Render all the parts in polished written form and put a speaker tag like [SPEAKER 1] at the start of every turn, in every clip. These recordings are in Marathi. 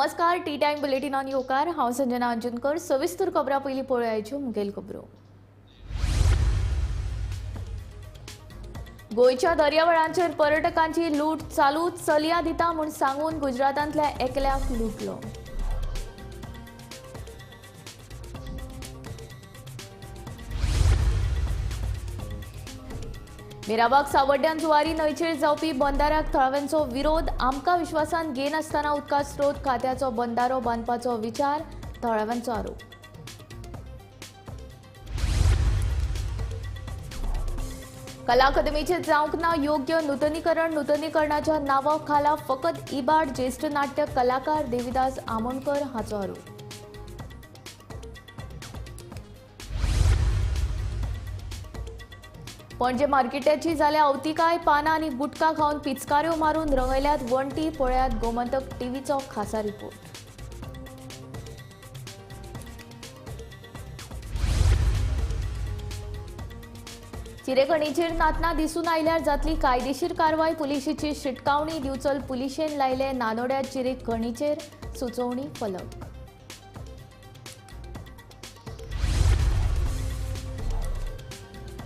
[SPEAKER 1] नमस्कार टी टाइम बुलेटिन ऑन योकार हांव संजना अंजुनकर। सविस्तर खबरां पयलीं पळोवयाच्यो मुखेल खबरो। गोंयच्या दर्यावेळांचेर पर्यटकांची लूट चालूच चलयां दिता म्हूण सांगून गुजरातांतल्या एकल्याक लुटलो। मिराबाग सावड्ड्यान जुवारी न्हंयचेर जावपी बंदाऱ्याक थळाव्यांचो विरोध। आमकां विश्वासान घेनासतना उदका स्रोत खात्याचो बंदारो बांदपाचो विचार, थळाव्यांचो आरोप। कला अकादमीचे जावंक ना योग्य नूतनीकरणाच्या नांवा खाला फकत इबाड ज्येष्ठ नाट्य कलाकार देविदास आमोणकर हाचो आरोप। पणजे मार्केटाची जाल्या अवतिकाय पानां आनी गुटखा खावन पिचकाऱ्यो मारून रंगयल्यात वण्टी। पळयात गोमंतक टीव्हीचो खासा रिपोर्ट। चिरेखणीचेर नातना दिसून आयल्यार जातली कायदेशीर कारवाय। पुलिशेची शिटकावणी दिवचल पुलिशेन लायले नानोड्या चिरेखणीचेर सुचोवणी फलक।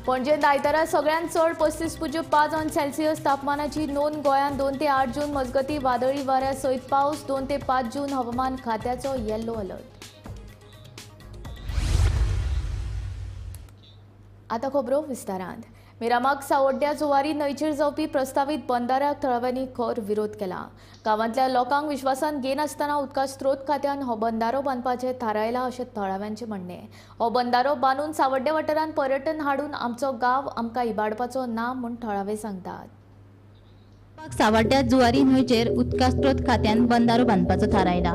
[SPEAKER 1] पणजेंत आयतारा सगळ्यांत चड 35.5 तापमानाची नोंद। गोंयांत 2 ते 8 जून मजगतीं वादळी वाऱ्या सयत पावस। 2 ते 5 जून हवामान खात्याचो येल्लो अलर्ट। आतां खबरो विस्तारांत। मिरामाग सावड्ड्या जुवारी न्हंयचेर जावपी प्रस्तावित बंदाऱ्याक थळाव्यांनी खर विरोध केला। गांवांतल्या लोकांक विश्वासान घेनासतना उदका स्रोत खात्यान हो बंदारो बांदपाचें थारायला अशें थळाव्यांचें म्हणणें। हो बंदारो बांदून सावड्ड्या वाठारांत पर्यटन हाडून आमचो गांव आमकां इबाडपाचो ना म्हूण थळावे सांगतात।
[SPEAKER 2] सावड्ड्या जुवारी न्हंयचेर उदका स्रोत खात्यान बंदारो बांदपाचो थारायला।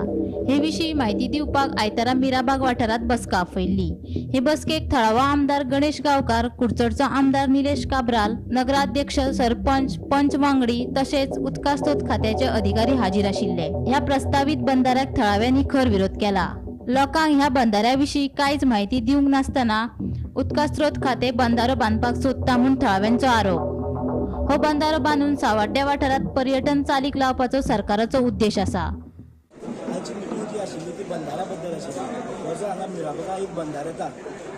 [SPEAKER 2] हे विशीं म्हायती दिवपाक आयतारा मिराबाग वाठारांत बसका आपयल्ली। हे बसकेक थळावो आमदार गणेश गांवकार, कुडचडचो आमदार निलेश काब्राल, नगराध्यक्ष, सरपंच, पंच वांगडी तशेंच उदका स्रोत खात्याचे अधिकारी हाजीर आशिल्ले। ह्या प्रस्तावित बंदाऱ्याक थळाव्यांनी खर विरोध केला। लोकांक ह्या बंदाऱ्या विशीं कांयच म्हायती दिवंक नासतना उदका स्रोत खातें बंदारो बांदपाक सोदता म्हूण थळाव्यांचो आरोप। हो बंदारो बांदून सावड्ड्या वाठारांत पर्यटन चालीक लावपाचो सरकाराचो उद्देश आसा।
[SPEAKER 3] आयची मिटींग जी आशिल्ली ती बंदारा बद्दल आशिल्ली। हो जो हांगा मिराबागा एक बंदार येता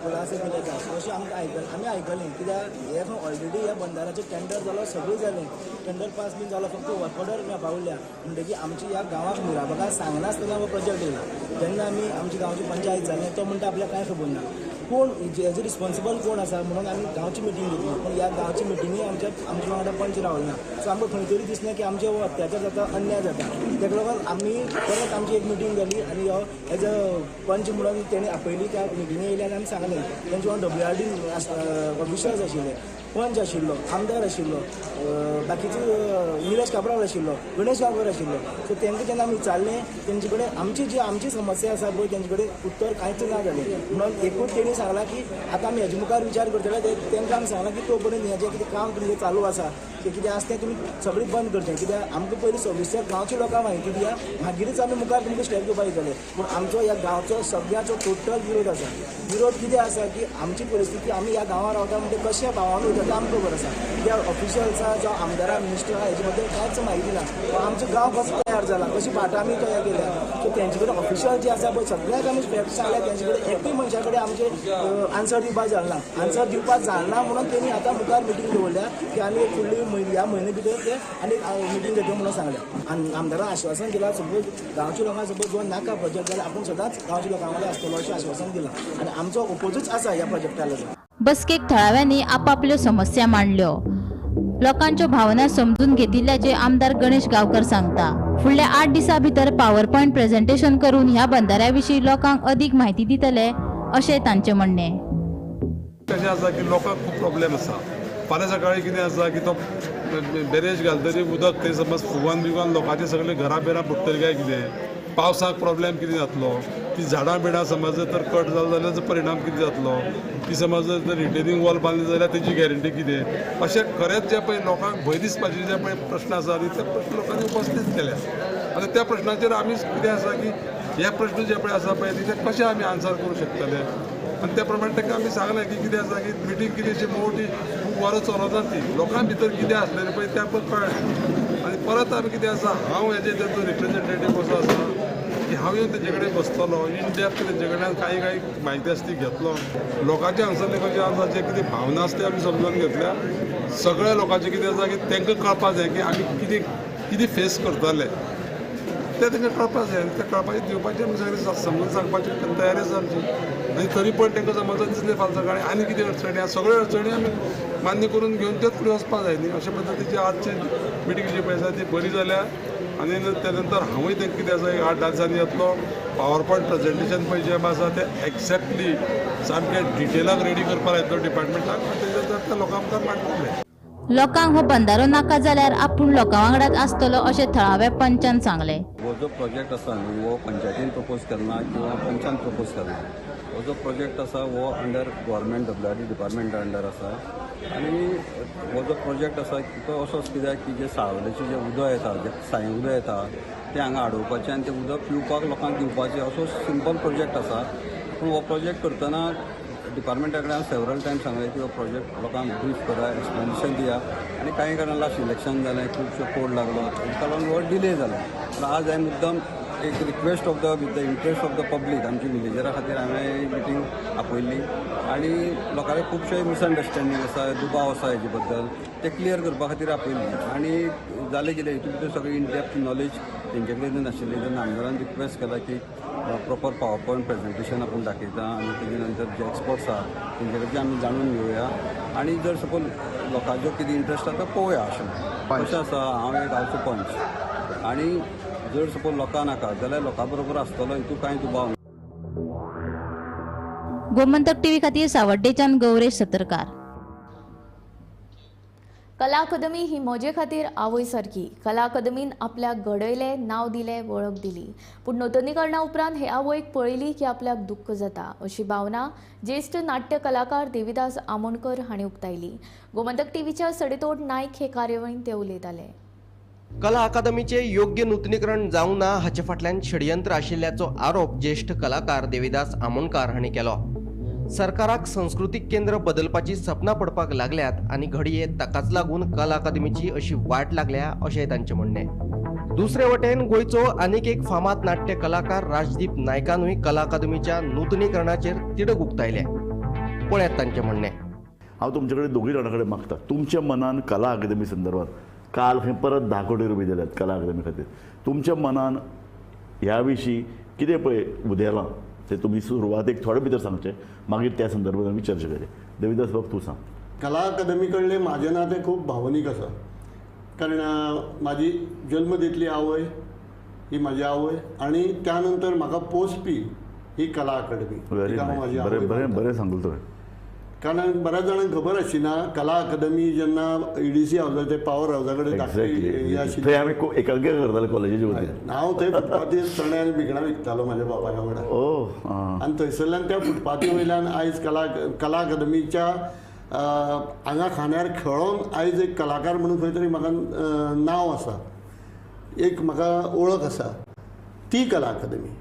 [SPEAKER 3] कोलासे विलेजा अशें आमी आयकलें कित्याक हे ऑलरेडी ह्या बंदाराचें टेंडर जालो, सगळें जालें, टेंडर पास बी जालो, फक्त वर्क ऑर्डर पावल्या म्हणटकीर आमची ह्या गांवाक मिराबागा सांगनासतना हो प्रोजेक्ट येयला। जेन्ना आमी आमची गांवची पंचायत जालें तो म्हणटा आपल्याक कांय खबर ना, कोण हेजो रिस्पॉन्सिबल कोण आसा म्हणून आमी गांवची मिटींग घेतली। पूण ह्या गांवची मिटींगे आमच्या वांगडा पंच रावना। सो आमकां खंय तरी दिसलें की आमचे अत्याचार जाता, अन्याय जाता। तेका लागून आमी परत आमची एक मिटींग जाली आनी हो एज अ पंच म्हणून तेणी आपयली। त्या मिटींगे येयले आनी आमी सांगलें तेंचे वांगडा WRD ऑफिशर्स आशिल्ले, पंच आशिल्लो, आमदार आशिल्लो, बाकीचे निलेश काब्राल आशिल्लो, गणेश गांवकर आशिल्लो। सो तेंकां जेन्ना आमी विचारलें तेंचे कडेन आमची समस्या आसा पळय तेंचे कडेन उत्तर कांयच ना जालें। म्हणून एकूच तेणी सांगलां की आतां आमी हेजे मुखार विचार करतले। तेंकां आमी सांगलां की तो पर्यंत हेजें कितें काम तुमचें चालू आसा तें कितें आसा तें तुमी सगळें बंद करचें। कित्याक आमकां पयलीं सविस्तर गांवच्या लोकांक म्हायती दिया, मागीरच आमी मुखार तुमकां स्टेप घेवपाक येतले। पूण आमचो ह्या गांवचो सगळ्याचो टोटल विरोध आसा। विरोध कितें आसा की आमची परिस्थिती आमी ह्या गांवांत रावता म्हणजे कशें भावान वयता तें आमकां खबर आसा। कित्याक ऑफिशियल्सां जावं आमदारा मिनिस्टरा हेजे बद्दल कांयच म्हायती ना। आमचो गांव कसो तयार जाला, कशी भाटां आमी तयार केल्या। सो तेंचे कडेन ऑफिशियल जे आसा पळय सगळ्याक आमी फॅक्ट सांगल्या, तेंचे कडेन एकूय मनशा कडेन आमचे आन्सर दिवपाक जालना म्हणून तेणी आतां मुखार मिटींग दवरल्या की आमी फुडली ह्या म्हयने भितर ते आनी मिटींग घेतली म्हणून सांगल्या। आनी आमदारान आश्वासन दिलां सपोज गांवच्या लोकांक सपोज जो नाका प्रोजेक्ट जाल्यार आपूण सदांच गांवच्या लोकां वांगडा आसतलो अशें आश्वासन दिलां। आनी आमचो ओपोजूच आसा ह्या प्रोजेक्टा लागून।
[SPEAKER 2] बसकेक थळाव्यांनी आपापल्यो समस्या मांडल्यो। लोकांच्यो भावना समजून घेतिल्ल्याचे आमदार गणेश गांवकर सांगता। फुडल्या 8 दिसां भितर पावर पॉयंट प्रेझेंटेशन करून ह्या बंदाऱ्या विशीं लोकांक अदीक म्हायती दितले अशें तांचें म्हणणें।
[SPEAKER 4] कशें आसा की लोकांक खूब प्रॉब्लेम आसा। फाल्यां सकाळीं कितें आसा की तो बेरेज घालतरी उदक थंय समज फुगोवन बिगोवन लोकांचे सगळे घरा बिरां बुडटली काय कितें, पावसाक प्रॉब्लेम कितें जातलो, ती झाडां बिडां समज जर कट जालो जाल्यार परिणाम कितें जातलो, ती समज जर रिटेनिंग वॉल बांदली जाल्यार तेजी गॅरंटी कितें, अशें खरेंच जे पळय लोकांक भंय दिसपाचे जे पळय प्रश्न आसा ते प्रश्न लोकांनी उपस्थित केल्या। आनी त्या प्रश्नाचेर आमी कितें आसा की हे प्रश्न जे पळय आसा पळय ते कशें आमी आन्सर करूं शकतले। आनी त्या प्रमाणे ताका आमी सांगलें की कितें आसा की मिटींग कितें अशी मोठी खूब वरां चलोना ती लोकां भितर कितें आसलें पळय तें आमकां कळ्ळें। आनी परत आमी कितें आसा हांव हेजे रिप्रेझेंटेटीव कसो आसा की हांव येवन तेजे कडेन बसतलो इन डेप्थ तेजे कडल्यान काही म्हायती आसा ती घेतलो. लोकांचे हांगसरले कशें आसा जे कितें भावना आसा ते आमी समजून घेतल्या. सगळ्या लोकांचें कितें आसा की तांकां कळपाक जाय की आमी कितें फेस करतले ते तांकां कळपाक जाय. ते कळपाचें दिवपाचें आमी सगळें समजून सांगपाची तयारी आसा आमची. आनी तरी पण तांकां समज दिसलें फाल्यां सकाळी आनी कितें अडचणी आसा सगळ्यो अडचणी आमी मान्य करून घेवन तेच फुडें वचपाक जाय न्ही. अशे पद्दतीची आजची मिटींग जी पळय आसा ती बरी जाल्या. आनी त्या नंतर हांवूय तांकां कितें आसा 8 दिसांनी येतलो. पावर पॉयंट प्रेजेंटेशन पळय जें आसा तें एक्झॅक्टली सामकें डिटेलाक रेडी करपाक येतलो डिपार्टमेंटाक आनी तेजे नंतर ते लोकां मुखार मांडटले.
[SPEAKER 2] लोकांक हो बंधारो नाका जाल्यार आपूण लोकां वांगडाच आसतलो अशें थळाव्या पंचान सांगलें.
[SPEAKER 5] हो जो प्रोजेक्ट आसा न्ही हो पंचायतीन प्रपोज केलना किंवा पंचान प्रपोज केलना. हो जो प्रोजेक्ट आसा हो अंडर गव्हर्मेंट WRD डिपार्टमेंटा अंडर आसा. आनी हो जो प्रोजेक्ट आसा तो असोच कित्याक की जे सावलेचें जें उदक येता जें सायें उदक येता तें हांगा अडोवपाचें आनी तें उदक पिवपाक लोकांक दिवपाचें असो सिंपल प्रोजेक्ट आसा. पूण हो प्रोजेक्ट करतना डिपार्टमेंटा कडेन हांवें सेवरल टायम सांगलें की हो प्रोजेक्ट लोकांक ब्रीफ करा एक्सप्लेनेशन दिया. आनी कांय कारणान लास्ट इलेक्शन जालें खुबशो कोड लागलो ताका लागून हो डिले जालो. पूण आज हांवें मुद्दम एक request of the with the interest of the public आमची विलेजरा खातीर हांवें मिटींग आपयल्ली. आनी लोकांचे खुबशे मिसअंडरस्टँडींग आसा दुबाव आसा हेजे बद्दल ते क्लियर करपा खातीर आपयल्ली. आनी जालें कितें हितून भितर सगळी इन डेप्थ नॉलेज तेंचे कडेन नाशिल्ली. तेन्ना आमदारान रिक्वेस्ट केला की प्रॉपर पावर पॉयंट प्रेजेंटेशन आपूण दाखयता आनी तेजे नंतर जे एक्सपर्ट्स आसा तेंचे कडच्यान आमी जाणून घेवया. आनी जर सपोज लोकांचो कितें इंट्रस्ट आसा तो पळोवया अशें. कशें आसा हांव एक गांवचो पंच आनी जर सपोज लोकां नाका जाल्यार लोकां बरोबर आसतलो हितून कांय दुबाव ना.
[SPEAKER 2] गोमंतक टीव्ही खातीर सावड्डेच्यान गौरेश सतरकार.
[SPEAKER 1] कला अकादमी ही म्हजे खातीर आवय सारकी. कला अकादमीन आपल्याक घडयलें नांव दिलें वळख दिली. पूण नूतनीकरणा उपरांत हे आवयक पळयली की आपल्याक दुख्ख जाता अशी भावना ज्येश्ठ नाट्य कलाकार देविदास आमोणकर हांणी उक्तायली. गोमंतक टीव्हीच्या सडेतोड नायक हे कार्यावळींत ते उलयताले.
[SPEAKER 6] कला अकादमीचे योग्य नूतनीकरण जावं ना हाचे फाटल्यान षडयंत्र आशिल्ल्याचो आरोप ज्येष्ठ कलाकार देविदास आमोणकार हांणी केलो. सरकाराक संस्कृतीक केंद्र बदलपाची सपनां पडपाक लागल्यात आनी घडये ताकाच लागून कला अकादमीची अशी वाट लागल्या अशें तांचें म्हणणें. दुसरे वटेन गोंयचो आनीक एक फामाद नाट्य कलाकार राजदीप नायकानूय कला अकादमीच्या नूतनीकरणाचेर तिडक उक्तायले. पळयात तांचें म्हणणें.
[SPEAKER 7] हांव तुमचे कडेन दोगूय जाणां कडेन मागता तुमच्या मनान कला अकादमी संदर्भात काल खंय परत 10 कोटी रुपया दिल्यात कला अकादमी खातीर. तुमच्या मनान ह्या विशीं कितें पळय उदेलां ते तुमी सुरवातेक थोडे भितर सांगचें मागीर त्या संदर्भात आमी चर्चा करूया. देविदास बाब तूं सांग.
[SPEAKER 8] कला अकादमी कडले म्हाजें नातें खूब भावनीक आसा. कारण म्हाजी जल्म दितली आवय ही म्हाजी आवय आनी त्या नंतर म्हाका पोसपी ही कला अकादमी.
[SPEAKER 7] बरें सांगलें तुवें.
[SPEAKER 8] कारण बऱ्याच जाणांक खबर आशिना कला अकादमी जेन्ना EDC हावसा ते पॉवर हावसा कडेन
[SPEAKER 7] थंय आमी एकांकी करताले कॉलेजीचे वतीन.
[SPEAKER 8] हांव थंय फुटपाथीर चणे आनी भिकणां विकतालो म्हाज्या बापाया वांगडा. आनी थंयसरल्यान त्या फुटपाथी वयल्यान आयज कला अकादमीच्या हांगा खांद्यार खेळोन आयज एक कलाकार म्हणून खंय तरी म्हाका नांव आसा एक म्हाका वळख आसा ती कला अकादमी.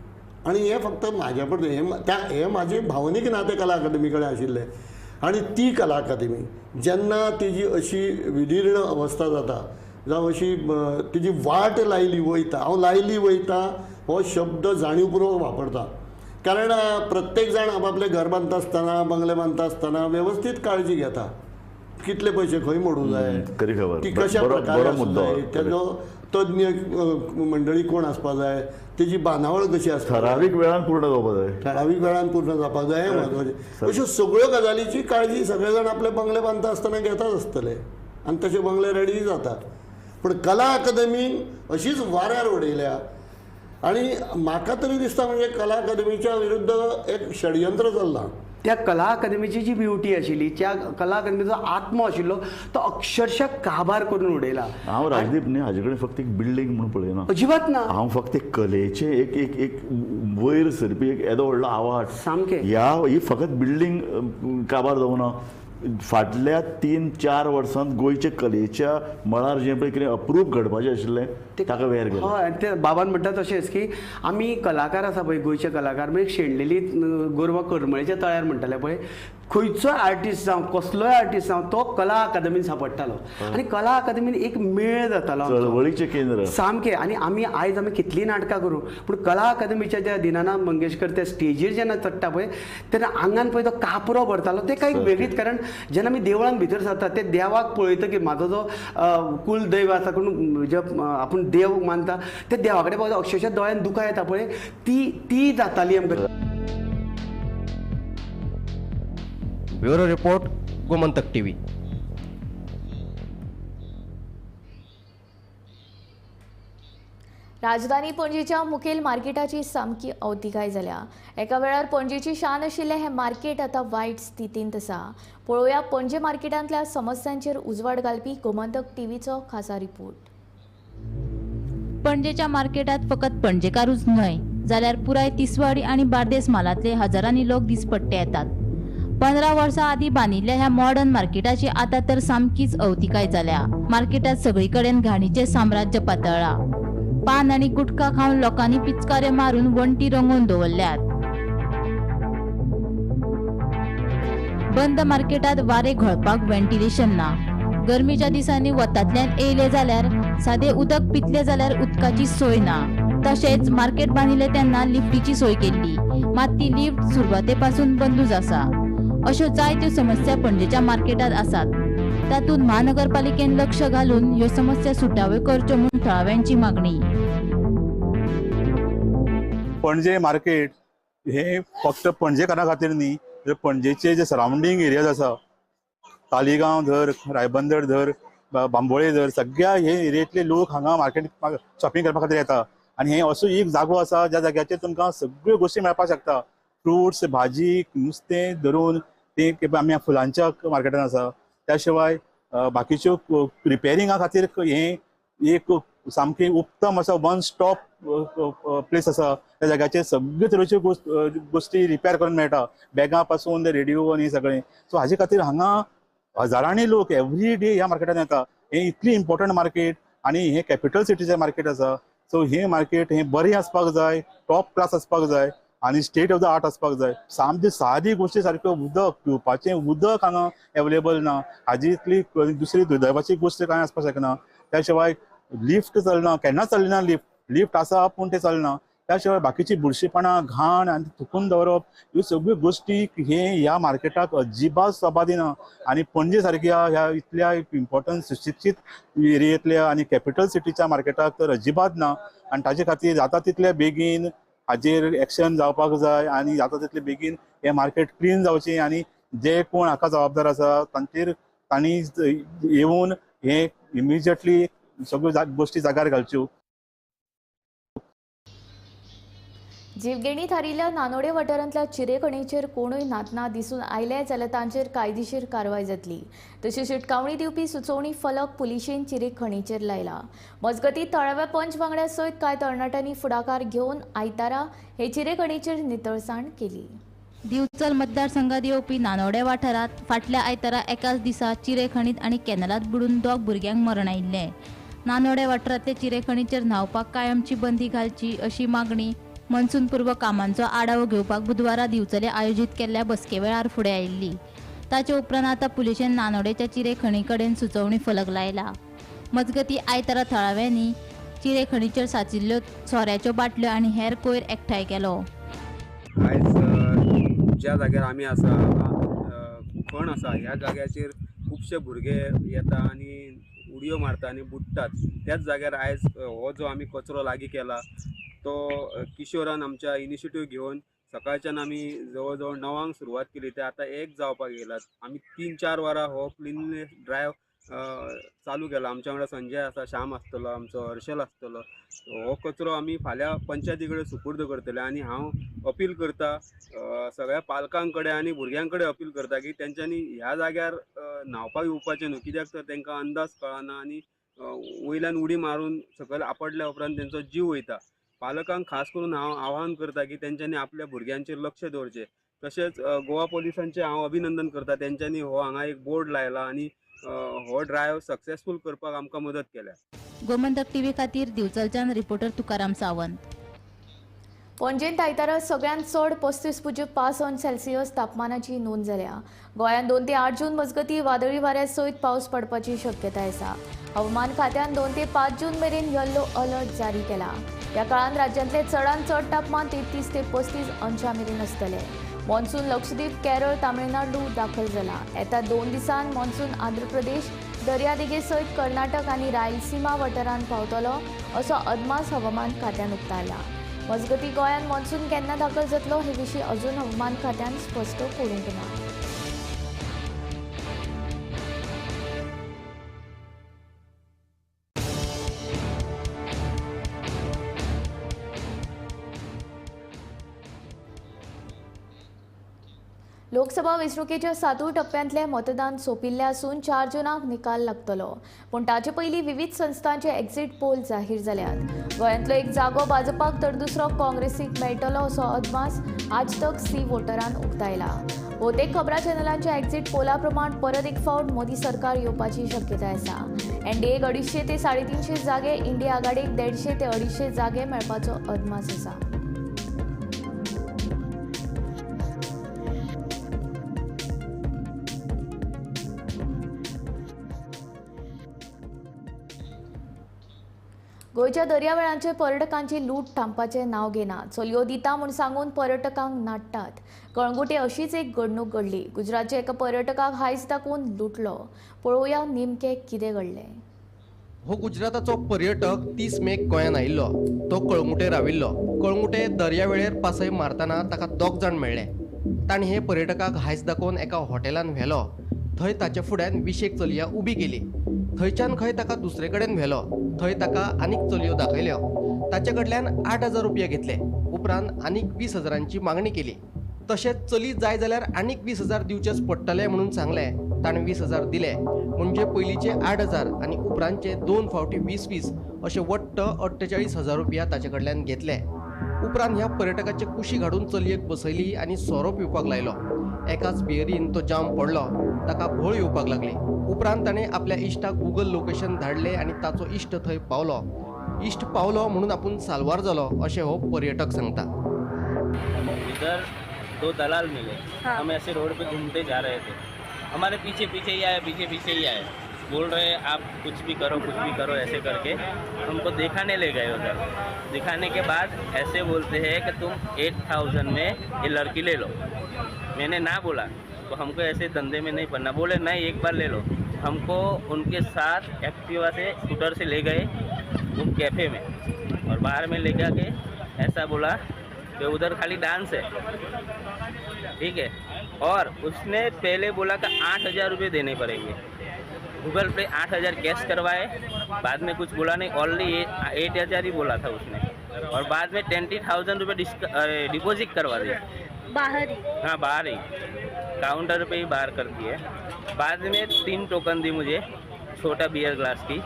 [SPEAKER 8] आनी हें फक्त म्हाज्या पडलें हें म्हाजें भावनीक नातें कला अकादमी कडेन आशिल्लें. आनी ती कला अकादमी जेन्ना तेजी अशी विदीर्ण अवस्था जाता जावं अशी तेजी वाट लायली वयता हांव लायली वयता हो शब्द जाणीवपूर्वक वापरता. कारण प्रत्येक जाण आपापलें घर बांदता आसतना बंगले बांदता आसतना वेवस्थीत काळजी घेता. कितले पयशे खंय मोडूं जाय ती कशा प्रकारे आसूं जाय तेजो तज्ञ मंडळी कोण आसपा जाय तेजी बांदावळ कशी आसता
[SPEAKER 7] ठरावीक वेळान पूर्ण जावपाक जाय
[SPEAKER 8] पूर्ण जावपाक जाय हें म्हत्वाचें. अश्यो सगळ्यो गजालीची काळजी सगळे जाण आपले बंगले बांदता आसतना घेताच आसतले आनी तशे बंगले रेडी जाता. पूण कला अकादमी अशीच वाऱ्यार उडयल्या. आनी म्हाका तरी दिसता म्हणजे कला अकादमीच्या विरुद्ध एक षडयंत्र चल्लां.
[SPEAKER 9] त्या कला अकादमीची जी ब्युटी आशिल्ली त्या कला अकादमीचो आत्मो आशिल्लो तो अक्षरशः काबार करून उडयला.
[SPEAKER 7] हांव राजदीप न्ही हाजे कडेन फक्त एक बिल्डींग म्हणून पळयना
[SPEAKER 9] अजिबात ना.
[SPEAKER 7] हांव फक्त एक कलेचे एक एक एक वयर सरपी एक येदो व्हडलो आवाज
[SPEAKER 9] सामकें
[SPEAKER 7] ही फकत बिल्डींग काबार जावना. फाटल्या 3-4 वर्सांत गोंयचे कलेच्या मळार जें पळय कितें अप्रूप घडपाचें आशिल्लें ताका वेर गेलें.
[SPEAKER 9] हय ते बाबान म्हणटा तशेंच की आमी कलाकार आसा पळय गोंयचे कलाकार म्हणजे शेणलेली गोरवां करमळेच्या तळ्यार म्हणटाले पळय खंयचोय आर्टिस्ट जावं कसलोय आर्टिस्ट जावं तो कला अकादमीन सांपडटालो आनी कला अकादमीन एक मेळ जातालो आमचो.
[SPEAKER 7] चळवळीचें केंद्र
[SPEAKER 9] सामकें. आनी आयज आमी कितलीं नाटकां करूं पूण कला अकादमीच्या ज्या दिनानाथ मंगेशकर त्या स्टेजीर जेन्ना चडटा पळय तेन्ना आंगान पळय तो कापरो भरतालो. तेका एक वेगळीच, कारण जेन्ना आमी देवळान भितर सरता ते देवाक पळयतकीर म्हाजो जो कुलदैव आसा कोण जे आपूण देव मानता ते देवा कडेन पळयता अक्षरशः दोळ्यान दुकां येता पळय ती जाताली आमकां.
[SPEAKER 6] Bureau report, Gomantak TV.
[SPEAKER 1] राजधानी पणजेच्या मुखेल मार्केटाची सामकी अवतिकाय जाल्या. एका वेळार पणजेची शान आशिल्लें हें मार्केट आतां वायट स्थितींत आसा. पळोवया पणजे मार्केटांतल्या समस्यांचेर उजवाड घालपी गोमंतक टीव्हीचो खासा रिपोर्ट.
[SPEAKER 2] पणजेच्या मार्केटात फकत पणजेकारूच न्हय जाल्यार पुराय तिसवाडी आणि बार्देस मालांतले हजारांनी लोक दिसपट्टे येतात. 15 वर्सां आदीं बांदिल्ल्या ह्या मॉडर्न मार्केटाची आतां तर सामकीच अवतिकाय जाल्या. मार्केटात सगळीकडेन घाणीचें साम्राज्य पातळ्ळा. पान आणि गुटखा खावन लोकांनी पिचकारे मारून वण्टी रंगोवन दवरल्यात. बंद मार्केटात वारे घोळपाक व्हेंटिलेशन ना. गरमीच्या दिसांनी वतांतल्यान येयले जाल्यार सादे उदक पितले जाल्यार उदकाची सोय ना. तशेंच मार्केट बांदिल्ले तेन्ना लिफ्टीची सोय केल्ली, मात ती लिफ्ट सुरवातेपासून बंदूच आसा. अश्यो जायत्यो समस्या पणजेच्या मार्केटात आसात. तातूंत महानगरपालिकेन लक्ष घालून ह्यो समस्या सुटाव्यो करच्यो म्हूण थळाव्यांची मागणी.
[SPEAKER 10] पणजे मार्केट हे फक्त पणजेकारां खातीर न्ही, तर पणजेचे जे सरावंडींग एरियाज आसा, तालिगांव धर, रायबंदर धर, बांबोळे धर, सगळ्या हे एरियेतले लोक हांगा मार्केट शॉपिंग करपा खातीर येता. आनी हे असो एक जागो आसा ज्या जाग्याचेर तुमकां सगळ्यो गोश्टी मेळपाक शकता. फ्रुट्स, भाजी, नुस्तें धरून ते आमी फुलांच्या मार्केटान आसा. त्या शिवाय बाकीच्यो रिपेरिंगा खातीर हे एक सामकी उत्तम असो वन स्टॉप प्लेस आसा. त्या जाग्याचेर सगळे तरेच्यो गोश्टी रिपेर करून मेळटा, बॅगा पासून रेडिओ आनी सगळें. सो हाजे खातीर हांगा हजारांनी लोक एवरी डे ह्या मार्केटान येता. हे इतली इम्पॉर्टंट मार्केट आनी हे कॅपिटल सिटीचें मार्केट आसा. सो हे मार्केट हे बरें आसपाक जाय, टॉप क्लास आसपाक जाय आनी स्टेट ऑफ द आर्ट आसपाक जाय. सामक्यो सादी गोश्टी सारक्यो उदक, पिवपाचें उदक हांगा अवेलेबल ना. हाजी इतली दुसरी दुर्दैवाची गोश्ट कांय आसपाक शकना. त्या शिवाय लिफ्ट चलना, केन्ना चलना लिफ्ट. लिफ्ट आसा पूण ते चलना. त्या शिवाय बाकीची बुरशीपणां, घाण आनी थुकून दवरप, ह्यो सगळ्यो गोश्टी हे ह्या मार्केटाक अजिबात सोबा दिना. आनी पणजे सारक्या ह्या इतल्या इम्पॉर्टंट सुशिक्षीत एरियेंतल्या आनी कॅपिटल सिटीच्या मार्केटाक तर अजिबात ना. आनी ताजे खातीर जाता तितले बेगीन हाजेर एक्शन जावपाक जाय आनी जाता तितले बेगीन हे मार्केट क्लीन जावचें. आनी जे कोण हाका जबाबदार आसा तांणी येवन हे इमिजिएटली सगळ्यो गोश्टी जाग्यार घालच्यो.
[SPEAKER 1] जीवघेणी थारिल्ल्या नानोडे वाठारांतल्या चिरेखणीचेर कोणूय नातना दिसून आयले जाल्यार तांचेर कायदेशीर कारवाय जातली. तशी शिटकावणी दिवपी सुचोवणी फलक पुलिशेन चिरेखणीचेर लायला. मजगतीं थळाव्या पंच वांगड्या सयत कांय तरणाट्यांनी फुडाकार घेवन आयतारा हे चिरेखणीचेर नितळसाण केली.
[SPEAKER 2] दिवचल मतदारसंघात येवपी नानोडे वाठारात फाटल्या आयतारा एकाच दिसा चिरेखणीत आणि कॅनलात बुडून 2 भुरग्यांक मरण आयिल्लें. नानोडे वाठारांतले चिरेखणीचेर न्हावपाक कायमची बंदी घालची अशी मागणी मनसून पूर्व कामांचो आढावो घेवपाक बुधवारा दिवचले आयोजीत केल्ल्या बसके वेळार फुडें आयिल्ली. ताचे उपरांत आतां पुलिशेन नानोडेच्या चिरेखणी कडेन सुचोवणी फलक लायला. मजगतीं आयतारा थळाव्यांनी चिरेखणीचेर साचिल्ल्यो सोऱ्याच्यो बाटल्यो आनी हेर कोयर एकठांय केलो.
[SPEAKER 11] आयज ज्या जाग्यार आमी आसा खण आसा ह्या जाग्याचेर खुबशे भुरगे येता आनी उडयो मारता आनी बुडटात. त्याच जाग्यार आयज हो जो आमी कचरो लागीं केला तो किशोरान आमच्या इनिशिएटीव घेवन सकाळच्यान आमी जवळ जवळ 9 सुरवात केली ते आतां 1 जावपाक येयलात. आमी 3-4 वरां हो क्लिननेस ड्रायव चालू केला. आमच्या वांगडा संजय आसा, श्याम आसतलो, आमचो हर्षल आसतलो. हो कचरो आमी फाल्यां पंचायती कडेन सुपूर्द करतले आनी हांव अपील करता सगळ्या पालकांक कडेन आनी भुरग्यां कडेन अपील करता की तेंच्यांनी ह्या जाग्यार न्हावपाक येवपाचें न्हू. कित्याक तर तांकां अंदाज कळना आनी वयल्यान उडी मारून सकयल आपडल्या उपरांत तेंचो जीव वयता. पालकांक खास करून हांव आवाहन करता की तेंच्यांनी आपल्या भुरग्यांचेर लक्ष दवरचें. तशेंच गोवा पोलिसांचें हांव अभिनंदन करता. तेंच्यांनी हो हांगा एक बोर्ड लायला आनी हो ड्रायव सक्सेसफूल करपाक आमकां मदत केल्या.
[SPEAKER 2] गोमंतक टीव्ही खातीर दिवचलच्यान रिपोर्टर तुकाराम सावंत.
[SPEAKER 1] पणजेंत आयतारा सगळ्यांत चड 35.5 तापमानाची नोंद जाल्या. गोंयांत 2 ते 8 जून मजगतीं वादळी वाऱ्या सयत पावस पडपाची शक्यताय आसा. हवामान खात्यान 2 ते 5 जून मेरेन येल्लो अलर्ट जारी केला. ह्या काळांत राज्यांतले चडांत चड तापमान 33 ते 35 अंशां मेरेन आसतलें. मॉन्सून लक्षद्वीप, केरळ, तामिळनाडू दाखल जाला. येता 2 दिसांत मॉन्सून आंध्र प्रदेश, दर्यादेगे सयत कर्नाटक आनी रायलसीमा वाठारांत पावतलो असो अदमास हवामान खात्यान उक्तायला. मजगतीं गोंयांत मॉन्सून केन्ना दाखल जातलो हे विशीं अजून हवामान खात्यान स्पश्ट करूंक ना. लोकसभा वेंचणुकेच्या 7 टप्प्यांतले मतदान सोंपिल्ले असून 4 जूनाक निकाल लागतलो. पूण ताचे पयलीं विविध संस्थांचे एक्झिट पोल जाहीर जाल्यात. गोंयांतलो एक जागो भाजपाक तर दुसरो काँग्रेसीक मेळटलो असो अदमास आज तक सी वोटरान उक्तायला. भोवतेक खबरां चॅनलांच्या एक्झिट पोला प्रमाण परत एक फावट मोदी सरकार येवपाची शक्यताय आसा. एनडीएक 250 ते 350 जागे, इंडिया आघाडीक 150 ते 250 जागे मेळपाचो अदमास आसा. गोंयच्या दर्यावेळांचेर पर्यटकांची लूट थांबपाचें नांव घेना. चलयो दिता म्हूण सांगून पर्यटकांक नाडटात. कळंगुटे अशीच एक घडणूक घडली. गुजरातच्या एका पर्यटकाक हायस दाखोवन लुटलो. पळोवया नेमकें कितें घडलें.
[SPEAKER 6] हो गुजराताचो पर्यटक 30 मेक गोंयांत आयिल्लो. तो कळंगुटे राविल्लो. कळंगुटे दर्यावेळेर पासय मारतना ताका 2 जाण मेळ्ळे. ताणें हे पर्यटकाक हायस दाखोवन एका हॉटेलांत व्हेलो. थंय ताचे फुड्यान 20 चलयां उबी केली. थंयच्यान खंय ताका दुसरे कडेन व्हेलो. थंय ताका आनीक चलयो दाखयल्यो. ताचे कडल्यान 8,000 रुपया घेतले. उपरांत आनीक 20,000ची मागणी केली. तशेंच चली जाय जाल्यार आनीक 20,000 दिवचेच पडटले म्हणून सांगलें. ताणें 20,000 दिले. म्हणजे पयलींचे 8,000 आनी उपरांतचे 2 फावटी 20 अशे वट्ट 48,000 रुपया ताचे कडल्यान घेतले. उपरांत ह्या पर्यटकाचे कुशीक हाडून चलयेक बसयली आनी सोरो पिवपाक लायलो. एकाच बियरीन तो जाम पडलो. ताका भोळ येवपाक लागली. उपरांत ताणें आपल्या इश्टाक गूगल लोकेशन धाडलें आनी ताचो इश्ट थंय पावलो. इश्ट पावलो म्हणून आपूण साल्वार जालो अशें हो पर्यटक सांगता.
[SPEAKER 12] इधर 2 दलाल मिले. हम ऐसे रोड पे घूमते जा रहे थे. हमारे पीछे पीछे ही आए. बोल रहे आप कुछ भी करो ऐसे करके हमको दिखाने ले गए उधर. दिखाने के बाद ऐसे बोलते हैं कि तुम 8,000 में ये लड़की ले लो. मैंने ना बोला तो हमको ऐसे धंधे में नहीं पड़ना. बोले नहीं एक बार ले लो. हमको उनके साथ एक्टिवा से स्कूटर से ले गए वो कैफ़े में और बाहर में ले जाके ऐसा बोला कि उधर खाली डांस है, ठीक है. और उसने पहले बोला कि 8,000 रुपये देने पड़ेंगे. गूगल पे 8,000 कैश करवाए. बाद में कुछ बोला नहीं, ऑनली 8,000 ही बोला था उसने. और बाद में 20,000 रुपये डिपॉजिट करवा दिया
[SPEAKER 13] बाहर ही.
[SPEAKER 12] हाँ बाहर ही, काउंटर पे ही बाहर कर दिए. बाद में 3 टोकन दी मुझे छोटा बियर ग्लास की.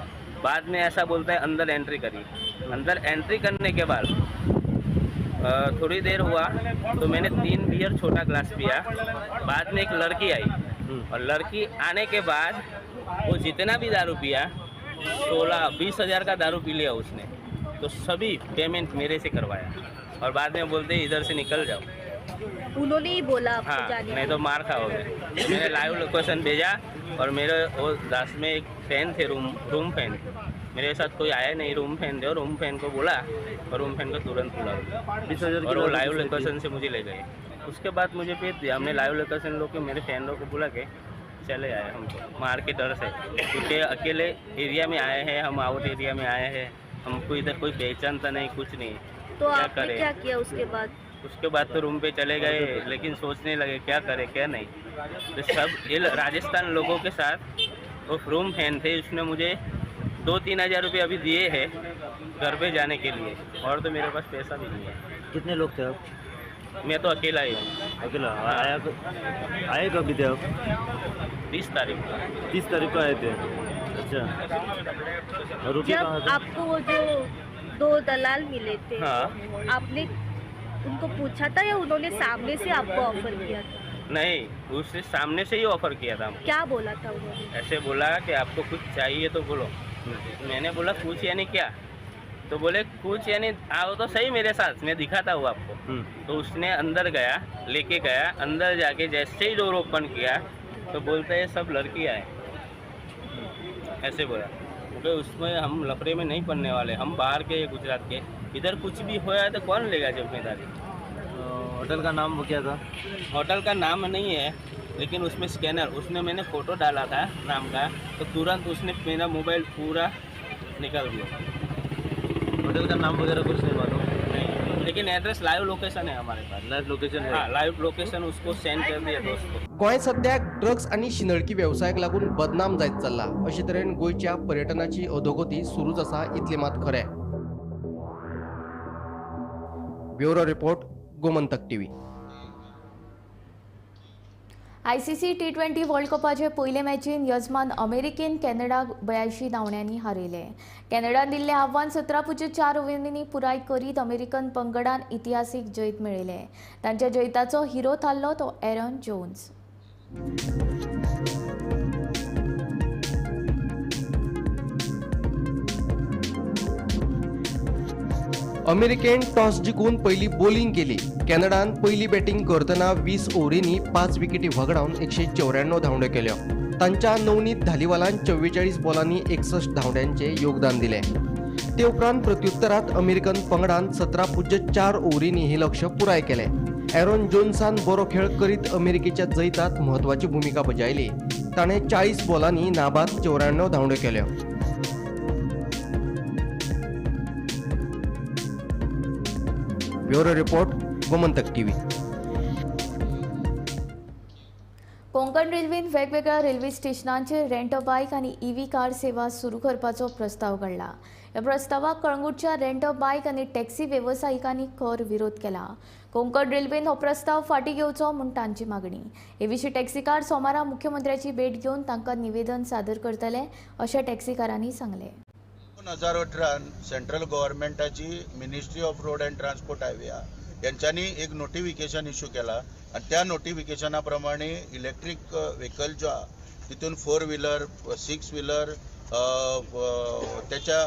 [SPEAKER 12] बाद में ऐसा बोलता है अंदर एंट्री करी. अंदर एंट्री करने के बाद थोड़ी देर हुआ तो मैंने 3 बियर छोटा ग्लास पिया. बाद में एक लड़की आई और लड़की आने के बाद वो जितना भी दारू पिया 16-20 का दारू पी लिया उसने. तो सभी पेमेंट मेरे से करवाया और बाद में बोलते इधर से निकल जाओ.
[SPEAKER 13] उन्होंने ही बोला आपको
[SPEAKER 12] हाँ,
[SPEAKER 13] जाने
[SPEAKER 12] नहीं तो मार खाओगे. मैंने लाइव लोकेशन भेजा और मेरे वो दास में एक फैन थे, रूम फैन. मेरे साथ कोई आया नहीं. रूम फैन थे और रूम फैन को बोला और रूम फैन को तुरंत बुला और वो लाइव लोकेशन से मुझे ले गए. उसके बाद मुझे भेज दिया. हमने लाइव लोकेशन लोग के मेरे फैन लोग को बोला के चले आए हमको मार के डर से, क्योंकि अकेले एरिया में आए हैं, हम आउट एरिया में आए हैं. हमको इधर कोई पहचानता नहीं, कुछ नहीं.
[SPEAKER 13] तो आपने क्या किया उसके बाद?
[SPEAKER 12] उसके बाद तो रूम पे चले गए, लेकिन सोचने लगे क्या करें क्या नहीं. तो सब ये राजस्थान लोगों के साथ वो रूम फैन थे. उसने मुझे 2-3 हज़ार रुपये अभी दिए हैं घर पे जाने के लिए. और तो मेरे पास पैसा भी नहीं है.
[SPEAKER 14] कितने लोग थे आप?
[SPEAKER 12] मैं तो अकेला ही हूँ.
[SPEAKER 14] अकेला आए कब थे आप?
[SPEAKER 12] 30 तारीख को.
[SPEAKER 14] 30 तारीख को आए थे. अच्छा. और रुके कहाँ थे?
[SPEAKER 13] आपको वो जो 2 दलाल मिले थे,
[SPEAKER 12] हाँ.
[SPEAKER 13] आपने उनको पूछा था या उन्होंने सामने से आपको ऑफर किया था?
[SPEAKER 12] नहीं, उसने सामने से ही ऑफर किया था.
[SPEAKER 13] क्या बोला था उन्होंने?
[SPEAKER 12] ऐसे बोला कि आपको कुछ चाहिए तो बोलो. मैंने बोला कुछ यानी क्या. तो बोले कुछ यानी आओ तो सही मेरे साथ, मैं दिखाता हूँ आपको। तो उसने अंदर गया, लेके गया, अंदर जाके जैसे ही डोर ओपन किया तो बोलते हैं सब लड़कियाँ हैं, ऐसे बोला। क्योंकि उसमें हम लफड़े में नहीं पड़ने वाले, हम बाहर के गुजरात के, इधर कुछ भी होया तो कौन लेगा जिम्मेदारी।
[SPEAKER 14] होटल का नाम वो क्या था?
[SPEAKER 12] होटल का नाम नहीं है, लेकिन उसमें स्कैनर, उसने मैंने फ़ोटो डाला था नाम का, तो तुरंत उसने मेरा मोबाइल पूरा निकल गया।
[SPEAKER 14] होटल का नाम वगैरह कुछ नहीं मालूम?
[SPEAKER 12] नहीं, लेकिन एड्रेस लाइव लोकेशन है हमारे पास।
[SPEAKER 14] लाइव लोकेशन है?
[SPEAKER 12] हाँ, लाइव लोकेशन उसको सेंड कर दिया दोस्त को।
[SPEAKER 6] गोंय सध्या ड्रग्स आणि शिनळकी व्यवसायाक लागून बदनाम जायत चल्ला अशे तरेन गोंयच्या पर्यटनाची अधोगती सुरूच आसा इतले मात खरें. Bureau report, Gomantak TV.
[SPEAKER 1] ICC T20 world कपाचे पयले मॅचीन यजमान अमेरिकेन कॅनडाक 82 धांवड्यांनी हारयले. कॅनडान दिल्लें आव्हान 17.4 ओव्हरींनी पुराय करीत अमेरिकन पंगडान इतिहासीक जैत मेळयले. तांच्या जैताचो हिरो थारलो तो एरन जोन्स.
[SPEAKER 6] अमेरिकेन टॉस जिखून पहिली बॉलिंग केली. कॅनडान पहिली बॅटिंग करतना 20 ओव्हरींनी 5 विकेटी वगडावन 194 धांवड्यो केल्यो. तांच्या नवनीत धालीवालान 44 बॉलांनी 61 धांवड्यांचे योगदान दिले. ते उपरांत प्रत्युत्तरात अमेरिकन पंगडान 17.4 ओव्हरींनी हे लक्ष्य पुराय केले. एरन जोन्सान बरो खेळ करीत अमेरिकेच्या जैतांत म्हत्वाची भूमिका बजायली. ताणें 40 बॉलांनी नाबाद 94 धांवड्यो केल्यो. Bureau report, Gomantak TV.
[SPEAKER 1] Konkan रेल्वेन वेगवेगळ्या रेल्वे स्टेशनांचेर रेंट अ बायक आनी EV कार सेवा सुरू करपाचो प्रस्ताव घडला. ह्या प्रस्तावाक कळंगूटच्या रेंट अ बायक आनी टॅक्सी वेवसायिकांनी खर विरोध केला. कोंकण रेल्वेन हो प्रस्ताव फाटीं घेवचो म्हूण तांची मागणी. हे विशीं टॅक्सीकार सोमारा मुख्यमंत्र्याची भेट घेवन तांकां निवेदन सादर करतले अशें टॅक्सीकारांनी सांगलें.
[SPEAKER 15] 2018 सेंट्रल गव्हर्नमेंटाची ministry of road and transport highway यांच्यानी एक नोटिफिकेशन इश्यू केला आणि त्या नोटिफिकेशना प्रमाणे इलेक्ट्रिक व्हेकल जो तितून 4 व्हीलर 6 व्हीलर त्याच्या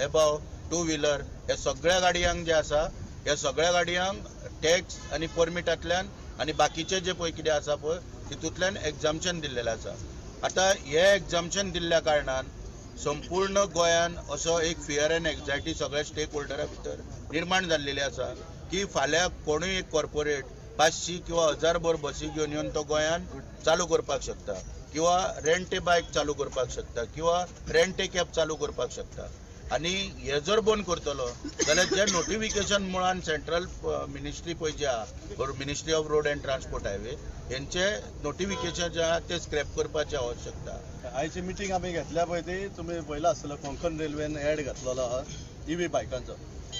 [SPEAKER 15] एबाव 2 व्हीलर या सगळ्या गाडयांक जे आसा या सगळ्या गाडयांक टॅक्स आणि परमिटांतल्यान आणि बाकीचे जे पळय कितें आसा पळय तितूंतल्यान एक्झाम्पशन दिल्लेलें आसा. आता हे एक्झाम्पशन दिल्ल्या कारणान संपूर्ण गोंयान असो एक फियर एंड एग्जायटी सगळ्या स्टेक होल्डरा भितर निर्माण जाल्लेली आसा की फाल्यां कोणूय एक कॉर्पोरेट 500 किंवा 1000 भर बसी घेवन येवन तो गोंयान चालू करपाक शकता किंवा रेंट ए बायक चालू करपाक शकता किंवा रेंट ए कॅब चालू करपाक शकता. आणि हे जर बंद करतलो जाल्यार जे नोटिफिकेशन मुळान सेंट्रल मिनिस्ट्री पळय जे आहा ministry of road and transport highway हेंचे नोटिफिकेशन जे आहा ते स्क्रॅप करपाची आवश्यकता.
[SPEAKER 16] आयची मिटींग आमी घेतल्या पळय ती तुमी पळयला आसतलो कोंकण रेल्वेन एड घातलेलो आहा EV बायकांचो.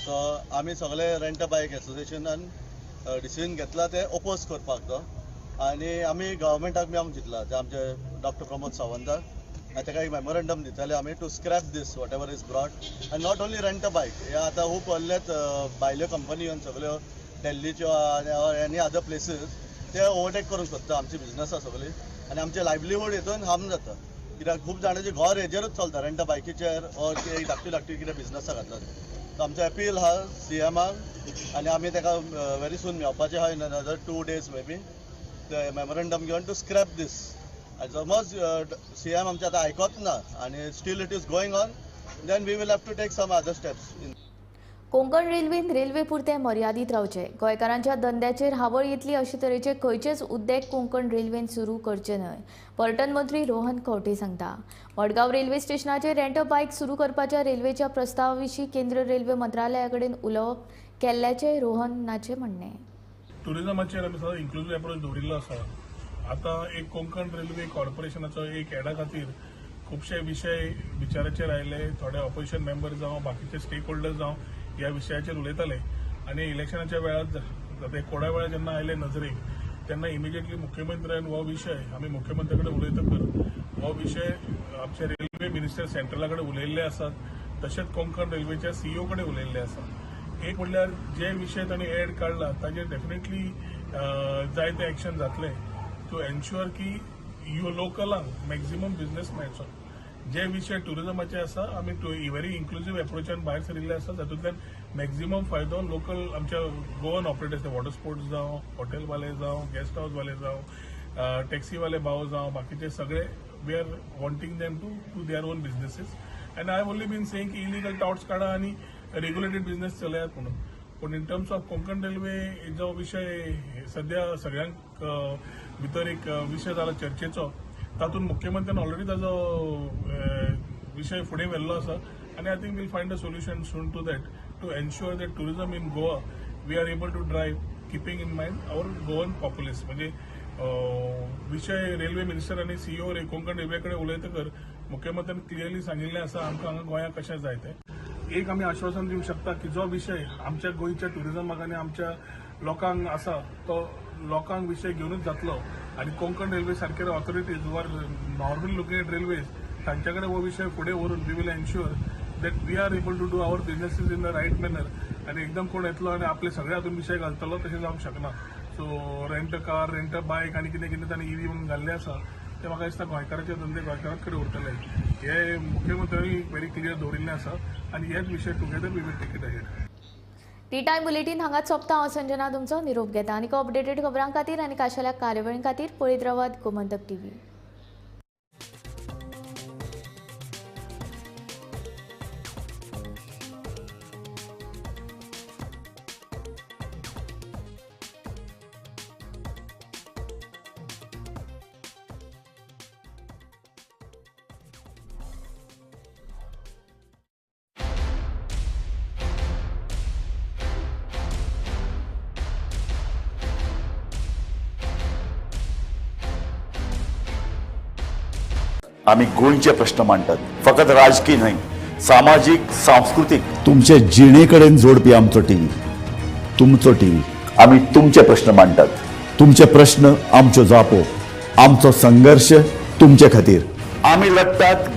[SPEAKER 16] सो आमी सगळे रेंट बायक एसोसिएशनान डिसिजन घेतला ते ओपोज करपाक तो आनी आमी गव्हर्मेंटाक बी आमकां चिंतला ते आमचे डॉक्टर प्रमोद सावंताक ताका एक मेमोरंडम दिताले आमी to scrap this whatever is brought आनी not only rent a bike. हे आतां खूब व्हडलेच भायल्यो कंपनी येवन सगळ्यो दिल्लीच्यो एनी अदर प्लेसीस ते ओवरटेक करूंक सोदता आमची बिजनस आसा सगळी आनी आमचे लायव्हलीहूड हितून हार्म जाता. कित्याक खूब जाणांची घर हेजेरूच चलता रेंट अ बायकीचेर ऑर धाकटी कितें बिजनसां घातला. सो आमचो अपील आहा CMाक आनी आमी ताका व्हेरी सून मेळपाचे आहा in another 2 days may be ते मेमोरंडम घेवन टू स्क्रॅप दीस. आनी समज CM आमचे आतां आयकत ना आनी still it is going on then we will have to take some other steps.
[SPEAKER 1] Konkan रेल्वेन रेल्वे पुरते मर्यादीत रावचे. गोंयकारांच्या धंद्याचेर हावळ येतली अशे तरेचे खंयचेच उद्देग कोंकण रेल्वेन सुरू करचे न्हय. पर्यटन मंत्री रोहन खंवटे सांगता. मडगांव रेल्वे स्टेशनाचेर रेंट अ बायक सुरू करपाच्या रेल्वेच्या प्रस्तावा विशीं केंद्र रेल्वे मंत्रालया कडेन उलोवप केल्ल्याचें रोहनाचें म्हणणें.
[SPEAKER 17] टुरिजमाचेर आमी सगळो इन्क्लुसीव एप्रोच दवरिल्लो आसा. आतां एक कोंकण रेल्वे कॉर्पोरेशनाचो एक एडा खातीर खुबशे विशय विचाराचेर आयले. थोडे ऑपोजिशन मेंबर जावं बाकीचे स्टेक होल्डर जावं ह्या विशयाचेर उलयताले आनी इलेक्शनाच्या वेळार कोडा वेळा जेन्ना आयले नजरेक तेन्ना इमिजिएटली मुख्यमंत्र्यान हो विशय आमी मुख्यमंत्र्या कडेन उलयतकर हो विशय आमचे रेल्वे मिनिस्टर सेंट्रला कडेन उलयल्ले आसात. तशेंच कोंकण रेल्वेच्या CEO कडेन उलयल्ले आसात. एक म्हणल्यार जे विशय तांणी एड काडला ताजेर डेफिनेटली जायते एक्शन जातले टू एन्श्युअर की ह्यो लोकलांक मॅक्झिमम बिजनेस मेळचो. जे विषय टुरिजमाचे आसा आमी व्हेरी इन्क्लुझिव्ह एप्रोचान भायर सरिल्ले आसा जातूंतल्यान मॅक्झिमम फायदो लोकल आमच्या गोवन ऑपरेटर्स वॉटर स्पोर्ट्स जावं हॉटेलवाले जावं गेस्ट हाऊसवाले जावं टॅक्सीवाले भाव जावं बाकीचे सगळे we are wanting them to their own businesses and I only been saying की इलिगल टॉट्स काढा आणि रेग्युलेटेड बिझनेस चलयात म्हणून. पण in terms of Konkan railway जो विषय सध्या सगळ्यांक भितर एक विषय जाला चर्चेचो, तातूंत मुख्यमंत्र्यान ऑलरेडी ताजो विषय फुडें व्हेल्लो आसा आनी I think will find a solution soon to that to ensure that tourism in Goa we are able to drive keeping in mind our Goan populace. म्हणजे विषय रेल्वे मिनिस्टर आनी सीईओ कोंकण रेल्वे कडेन उलयतकर मुख्यमंत्र्यान क्लियरली सांगिल्लें आसा आमकां हांगा गोंयांत कशें जाय तें. एक आमी आश्वासन दिवंक शकता की जो विषय आमच्या गोंयच्या टुरिजमाक आनी आमच्या लोकांक आसा तो लोकांक विषय घेवनूच जातलो आनी कोंकण रेल्वे सारके ऑथॉरिटीज वर नॉर्मल लुकिंग एट रेल्वेज तांचे कडेन हो विषय फुडें व्हरून we will ensure that we are able to do our businesses in the right manner आनी एकदम कोण येतलो आनी आपले सगळे हातून विषय घालतलो तशें जावंक शकना. So rent a car rent a बायक आनी कितें कितें तांणी ईव्ही म्हणून घाल्लें आसा ते म्हाका दिसता गोंयकाराचे धंदे गोंयकारांच कडेन उरतले. हे मुख्यमंत्र्यांनी व्हेरी क्लियर दवरिल्लें आसा आनी हेच विशय together we will take it ahead.
[SPEAKER 1] Tea time bulletin हांगाच सोंपता. हांव संजना तुमचो निरोप घेता आनी अपडेटेड खबरां खातीर आनी खाशेल्या कार्यावळीं खातीर पळयत रावात गोमंतक टीव्ही.
[SPEAKER 7] आम्ही गोंयचे प्रश्न मांडटात, फकत राजकीय न्हय, सामाजीक सांस्कृतिक. तुमचे जिणेकडेन जोडपी आमचो टीव्ही, तुमचो टीव्ही. आम्ही तुमचे प्रश्न मांडटात. तुमचे प्रश्न आमच्यो जापो, आमचो संघर्श तुमचे खातीर. आम्ही लढटात